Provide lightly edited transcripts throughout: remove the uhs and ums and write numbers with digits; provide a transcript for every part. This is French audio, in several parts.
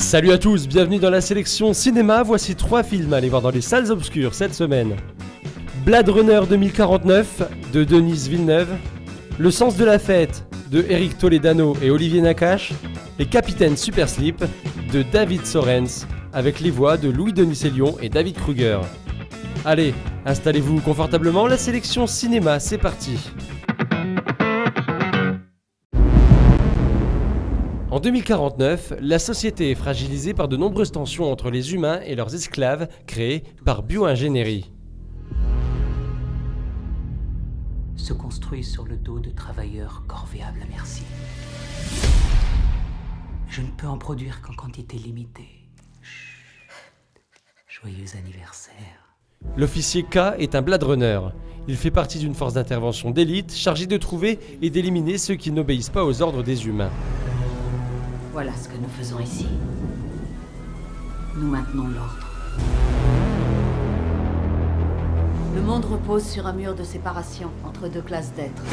Salut à tous, bienvenue dans la sélection cinéma. Voici 3 films à aller voir dans les salles obscures cette semaine. Blade Runner 2049 de Denis Villeneuve, Le sens de la fête de Eric Toledano et Olivier Nakache, et Capitaine Superslip de David Sorens avec les voix de Louis Denis-Elion et David Kruger. Allez, installez-vous confortablement, la sélection cinéma, c'est parti. En 2049, la société est fragilisée par de nombreuses tensions entre les humains et leurs esclaves créés par bio-ingénierie. Se construit sur le dos de travailleurs corvéables à merci. Je ne peux en produire qu'en quantité limitée. Joyeux anniversaire. L'officier K est un Blade Runner. Il fait partie d'une force d'intervention d'élite chargée de trouver et d'éliminer ceux qui n'obéissent pas aux ordres des humains. Voilà ce que nous faisons ici. Nous maintenons l'ordre. Le monde repose sur un mur de séparation entre deux classes d'êtres.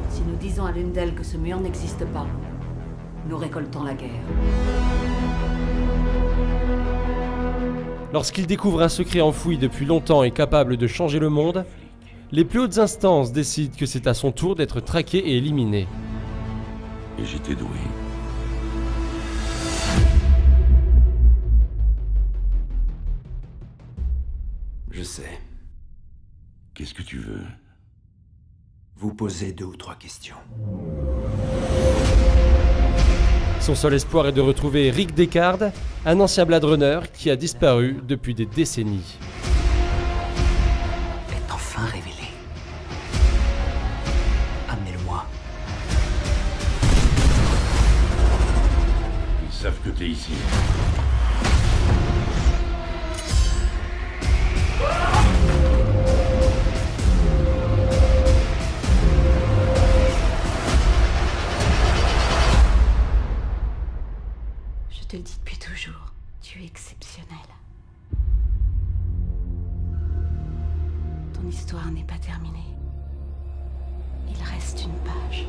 Si nous disons à l'une d'elles que ce mur n'existe pas, nous récoltons la guerre. Lorsqu'il découvre un secret enfoui depuis longtemps et capable de changer le monde, les plus hautes instances décident que c'est à son tour d'être traqué et éliminé. Et j'étais doué. Je sais. Qu'est-ce que tu veux? Vous posez 2 ou 3 questions. Son seul espoir est de retrouver Rick Deckard, un ancien Blade Runner qui a disparu depuis des décennies. Est enfin révélé. Amenez-le-moi. Ils savent que t'es ici. Je te le dis depuis toujours, tu es exceptionnel. Ton histoire n'est pas terminée. Il reste une page.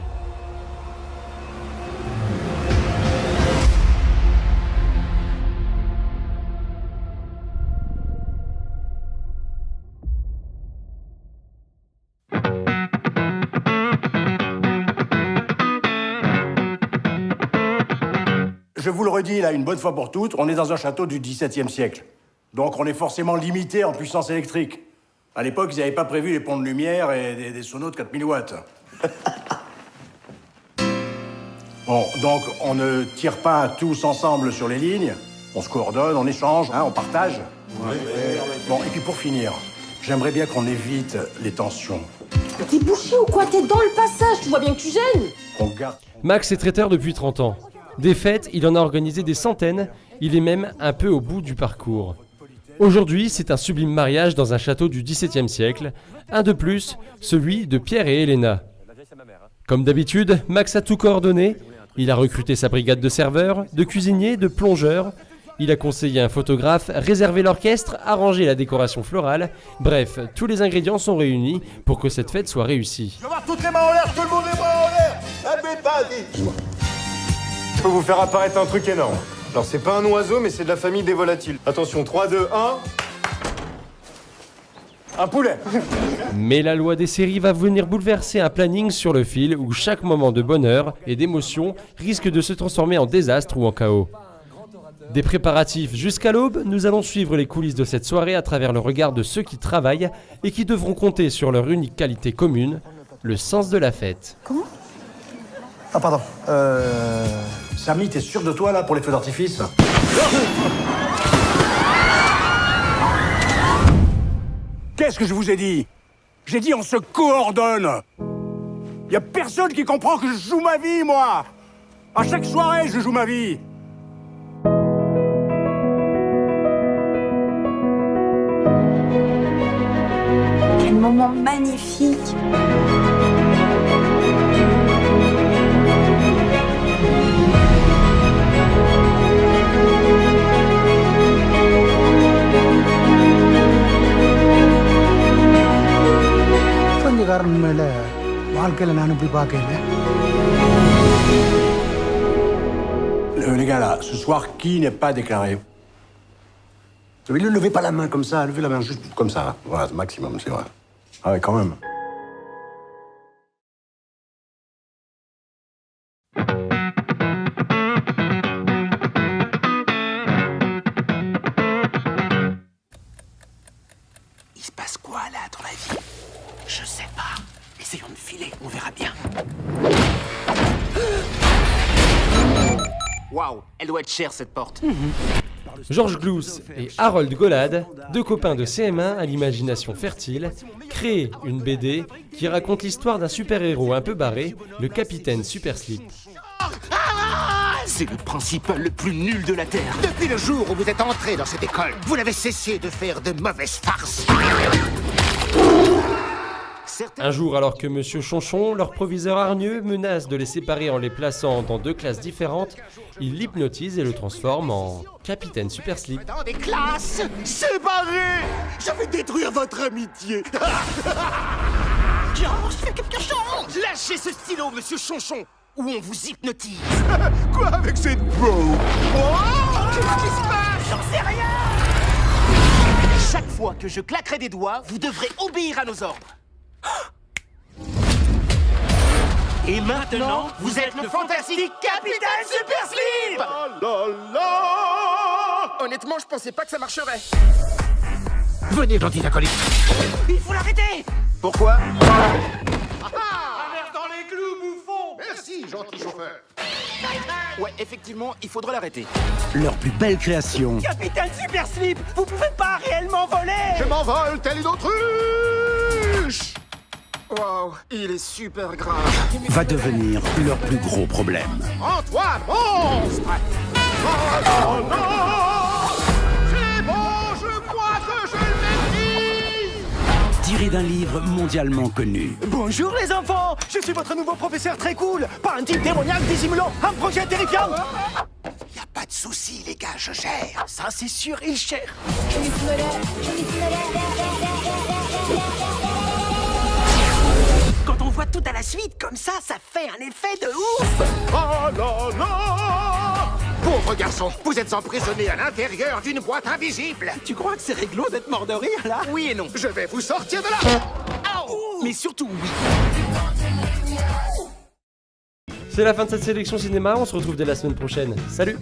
Je vous le redis, là, une bonne fois pour toutes, on est dans un château du XVIIe siècle. Donc on est forcément limité en puissance électrique. À l'époque, ils n'avaient pas prévu les ponts de lumière et des sonos de 4000 watts. Bon, donc on ne tire pas tous ensemble sur les lignes. On se coordonne, on échange, on partage. Bon, et puis pour finir, j'aimerais bien qu'on évite les tensions. T'es bouché ou quoi? T'es dans le passage, tu vois bien que tu gênes. Qu'on garde... Max est traiteur depuis 30 ans. Des fêtes, il en a organisé des centaines, il est même un peu au bout du parcours. Aujourd'hui, c'est un sublime mariage dans un château du XVIIe siècle, un de plus, celui de Pierre et Elena. Comme d'habitude, Max a tout coordonné, il a recruté sa brigade de serveurs, de cuisiniers, de plongeurs, il a conseillé un photographe, réservé l'orchestre, arrangé la décoration florale, bref, tous les ingrédients sont réunis pour que cette fête soit réussie. Je veux voir toutes les mains en l'air, tout le monde les mains en l'air. Je peux vous faire apparaître un truc énorme. Alors c'est pas un oiseau, mais c'est de la famille des volatiles. Attention, 3, 2, 1... Un poulet. Mais la loi des séries va venir bouleverser un planning sur le fil où chaque moment de bonheur et d'émotion risque de se transformer en désastre ou en chaos. Des préparatifs jusqu'à l'aube, nous allons suivre les coulisses de cette soirée à travers le regard de ceux qui travaillent et qui devront compter sur leur unique qualité commune, le sens de la fête. Comment? Ah, pardon. Samy, t'es sûr de toi, là, pour les feux d'artifice? Qu'est-ce que je vous ai dit? J'ai dit on se coordonne. Y a personne qui comprend que je joue ma vie, moi. À chaque soirée, je joue ma vie. Quel moment magnifique. காரணம் மேல வாழ்க்கையில நான் இப்படி பார்க்கல. Le Les gars, là, ce soir, qui n'est pas déclaré? Ne levez pas la main comme ça, levez la main juste comme ça. Voilà, c'est maximum, c'est vrai. Ah ouais, quand même. Il se passe quoi, là, à ton avis? Je sais pas. Essayons de filer, on verra bien. Waouh, elle doit être chère, cette porte. Georges Glousse et Harold Golad, deux copains de CM1 à l'imagination fertile, créent une BD qui raconte l'histoire d'un super-héros un peu barré, le capitaine Superslip. C'est le principal le plus nul de la Terre. Depuis le jour où vous êtes entré dans cette école, vous n'avez cessé de faire de mauvaises farces. Un jour, alors que Monsieur Chonchon, leur proviseur hargneux, menace de les séparer en les plaçant dans deux classes différentes, il l'hypnotise et le transforme en capitaine Superslip. Dans des classes séparées, je vais détruire votre amitié. Georges, fais quelque chose. Lâchez ce stylo, Monsieur Chonchon, ou on vous hypnotise. Quoi avec cette peau? Qu'est-ce qui se passe? J'en sais rien. Chaque fois que je claquerai des doigts, vous devrez obéir à nos ordres. Et maintenant, vous êtes le fantastique Capitaine Superslip. Honnêtement, je pensais pas que ça marcherait. Venez, gentil acolyte. Il faut l'arrêter. Pourquoi? Un verre dans les clous, bouffon. Merci, gentil chauffeur. Ouais, effectivement, il faudra l'arrêter. Leur plus belle création Capitaine Superslip, vous pouvez pas réellement voler. Je m'envole tel une autruche. Wow, il est super grave. va devenir leur plus gros problème. Rends-toi, monstre. Oh non, non. C'est bon, je crois que je le maîtrise. Tiré d'un livre mondialement connu. Bonjour les enfants, je suis votre nouveau professeur très cool. Pas un type démoniaque dissimulant un projet terrifiant. Y a pas de souci les gars, je gère. Ça c'est sûr, il gère. Quand on voit tout à la suite comme ça fait un effet de ouf. Oh là là. Pauvre garçon, vous êtes emprisonné à l'intérieur d'une boîte invisible. Tu crois que c'est réglo d'être mort de rire là? Oui et non. Je vais vous sortir de là. Mais surtout oui. C'est la fin de cette sélection cinéma, on se retrouve dès la semaine prochaine. Salut!